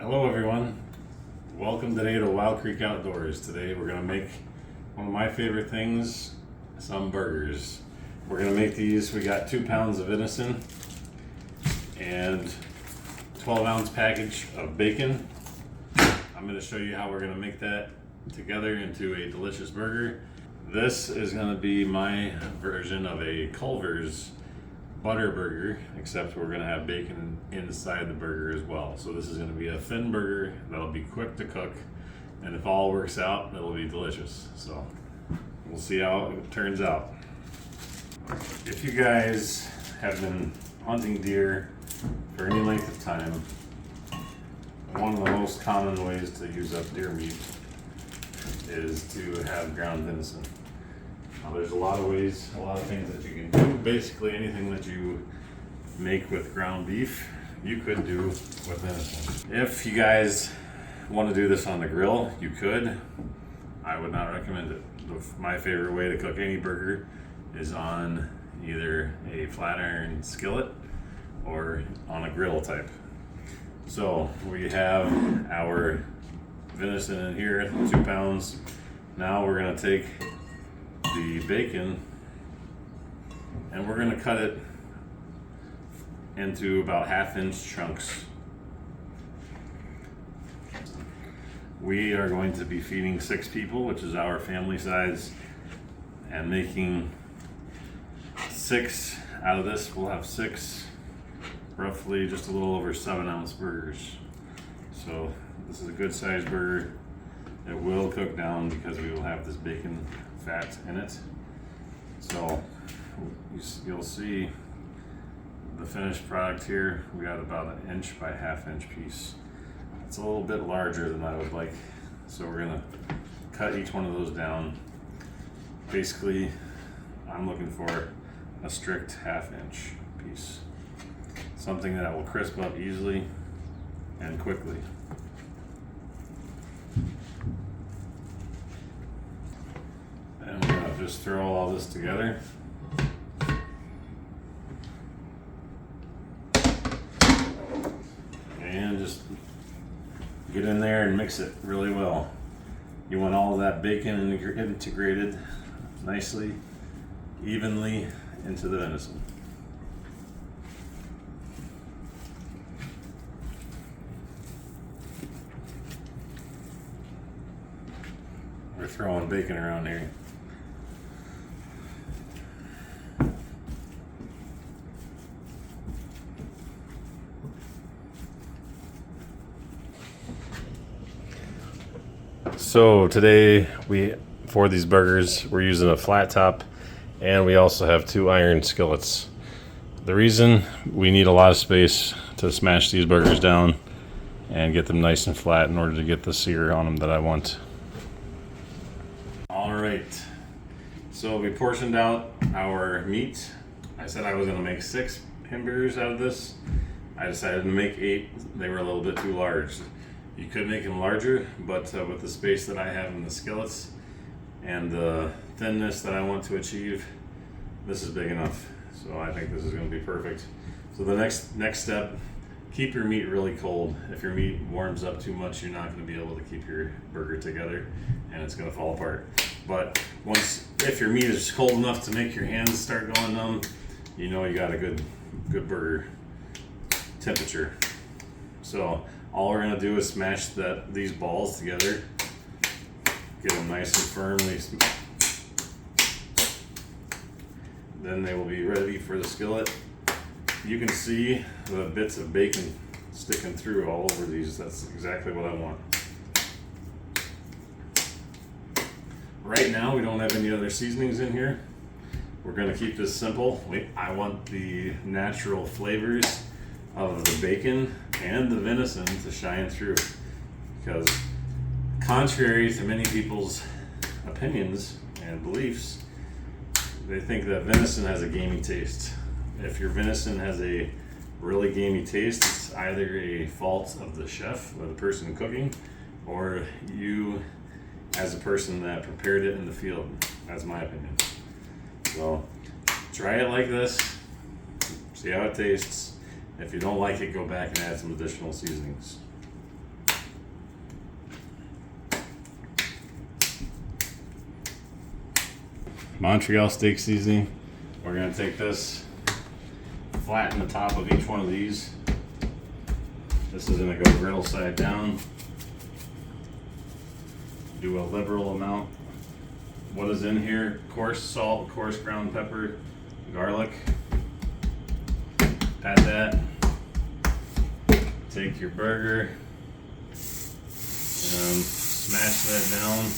Hello everyone, welcome today to Wild Creek Outdoors. Today we're going to make one of my favorite things, some burgers. We're going to make these. We got 2 pounds of venison and 12-ounce package of bacon. I'm going to show you how we're going to make that together into a delicious burger. This is going to be my version of a Culvers butter burger, except we're going to have bacon inside the burger as well. So this is going to be a thin burger that'll be quick to cook, and if all works out, it'll be delicious. So we'll see how it turns out. If you guys have been hunting deer for any length of time, one of the most common ways to use up deer meat is to have ground venison. Now, there's a lot of ways, a lot of things that you can do. Basically anything that you make with ground beef, you could do with venison. If you guys want to do this on the grill, you could. I would not recommend it. My favorite way to cook any burger is on either a flat iron skillet or on a grill type. So we have our venison in here, 2 pounds. Now we're going to take the bacon and we're going to cut it into about 1/2-inch chunks. We are going to be feeding 6 people, which is our family size, and making 6 out of this. We'll have 6 roughly just a little over 7-ounce burgers. So this is a good sized burger. It will cook down because we will have this bacon fat in it. So you'll see the finished product here. We got about 1 inch by 1/2-inch piece. It's a little bit larger than I would like, so we're gonna cut each one of those down. Basically, I'm looking for a strict 1/2-inch piece, something that will crisp up easily and quickly. And we're gonna just throw all this together. And just get in there and mix it really well. You want all of that bacon integrated nicely, evenly into the venison. We're throwing bacon around here. So today for these burgers, we're using a flat top, and we also have 2 iron skillets. The reason we need a lot of space to smash these burgers down and get them nice and flat in order to get the sear on them that I want. All right, so we portioned out our meat. I said I was gonna make 6 hamburgers out of this. I decided to make 8. They were a little bit too large. You could make them larger, but with the space that I have in the skillets and the thinness that I want to achieve, this is big enough. So I think this is going to be perfect. So the next step, keep your meat really cold. If your meat warms up too much, you're not going to be able to keep your burger together and it's going to fall apart. But if your meat is cold enough to make your hands start going numb, you know you got a good burger temperature. So all we're going to do is smash these balls together, get them nice and firmly. Then they will be ready for the skillet. You can see the bits of bacon sticking through all over these. That's exactly what I want. Right now, we don't have any other seasonings in here. We're going to keep this simple. I want the natural flavors of the bacon and the venison to shine through, because contrary to many people's opinions and beliefs, they think that venison has a gamey taste. If your venison has a really gamey taste, it's either a fault of the chef or the person cooking, or you as a person that prepared it in the field. That's my opinion. So try it like this, see how it tastes. If you don't like it, go back and add some additional seasonings. Montreal Steak Seasoning. We're gonna take this, flatten the top of each one of these. This is gonna go griddle side down. Do a liberal amount. What is in here? Coarse salt, coarse ground pepper, garlic. Pat that. Take your burger and smash that down.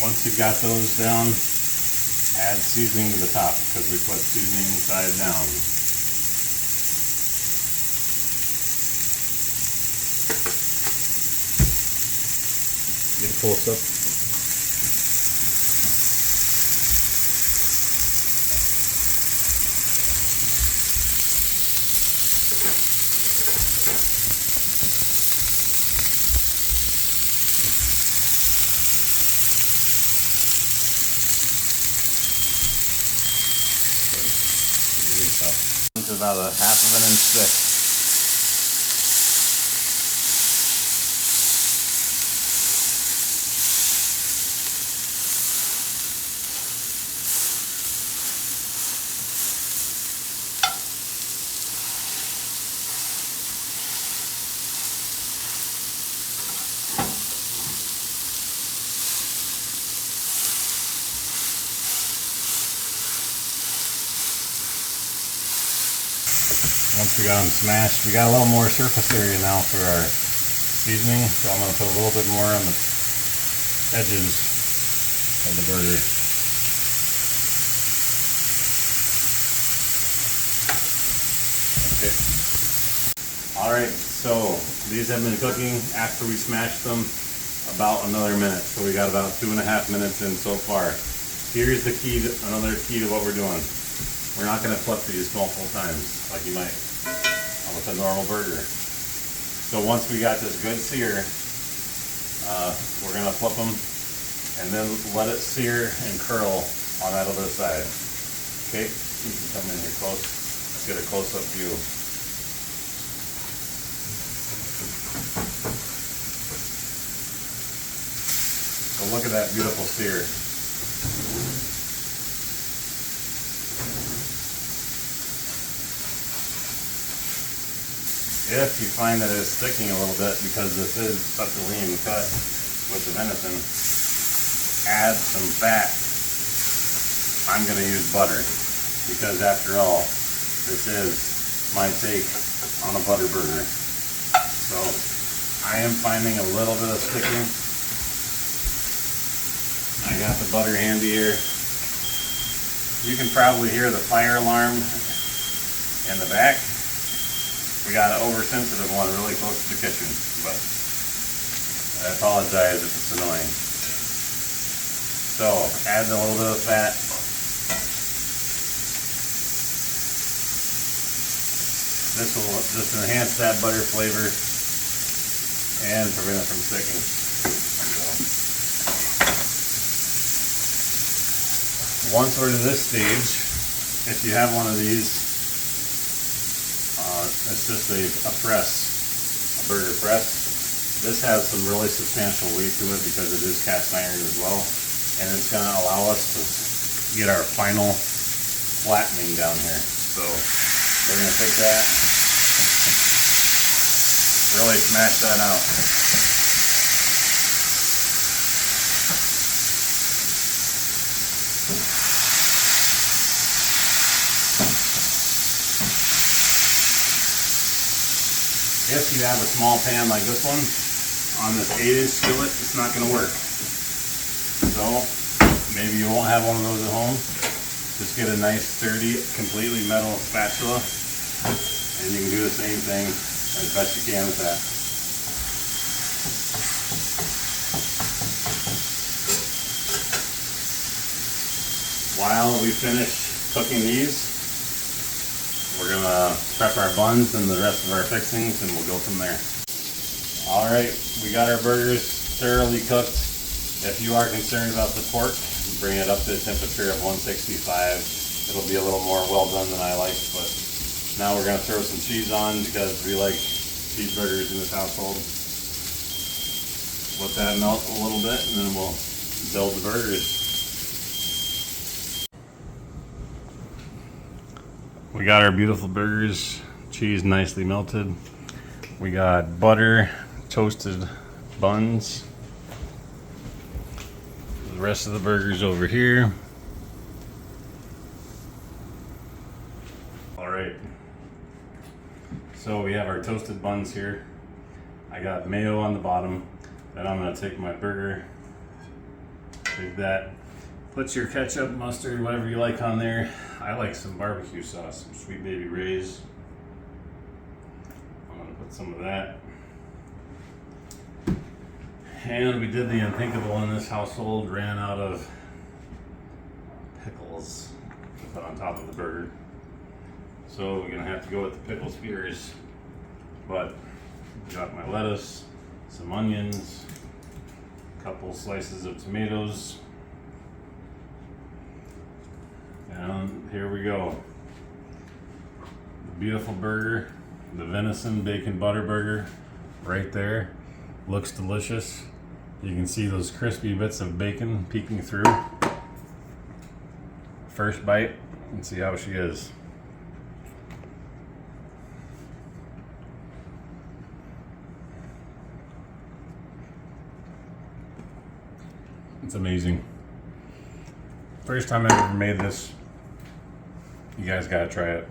Once you got those down, add seasoning to the top because we put seasoning side down. Get a close up. It's about a half of an inch thick. Once we got them smashed, we got a little more surface area now for our seasoning, so I'm going to put a little bit more on the edges of the burger. Okay. Alright, so these have been cooking after we smashed them about another minute, so we got about 2.5 minutes in so far. Here's the key, another key to what we're doing. We're not going to flip these multiple times like you might with a normal burger. So once we got this good sear, we're going to flip them and then let it sear and curl on that other side. Okay, you can come in here close. Let's get a close-up view. So look at that beautiful sear. If you find that it's sticking a little bit, because this is such a lean cut with the venison, add some fat. I'm going to use butter, because after all, this is my take on a butter burger. So I am finding a little bit of sticking. I got the butter handy here. You can probably hear the fire alarm in the back. We got an oversensitive one really close to the kitchen, but I apologize if it's annoying. So, add a little bit of fat. This will just enhance that butter flavor and prevent it from sticking. So, once we're to this stage, if you have one of these, it's just a press, a burger press. This has some really substantial weight to it because it is cast iron as well, and it's going to allow us to get our final flattening down here. So we're going to take that, really smash that out. If you have a small pan like this one, on this 8-inch skillet, it's not going to work. So, maybe you won't have one of those at home. Just get a nice, sturdy, completely metal spatula, and you can do the same thing as best you can with that. While we finish cooking these, we're gonna prep our buns and the rest of our fixings, and we'll go from there. All right, we got our burgers thoroughly cooked. If you are concerned about the pork, bring it up to a temperature of 165. It'll be a little more well done than I like, but now we're gonna throw some cheese on because we like cheeseburgers in this household. Let that melt a little bit, and then we'll build the burgers. We got our beautiful burgers, cheese nicely melted. We got butter, toasted buns. The rest of the burgers over here. All right. So we have our toasted buns here. I got mayo on the bottom. Then I'm gonna take my burger, take that. Put your ketchup, mustard, whatever you like on there. I like some barbecue sauce, some Sweet Baby Ray's. I'm gonna put some of that. And we did the unthinkable in this household, ran out of pickles to put on top of the burger. So we're gonna have to go with the pickle spears. But got my lettuce, some onions, a couple slices of tomatoes. And here we go. The beautiful burger, the venison bacon butter burger, right there. Looks delicious. You can see those crispy bits of bacon peeking through. First bite, and see how she is. It's amazing. First time I've ever made this. You guys gotta try it.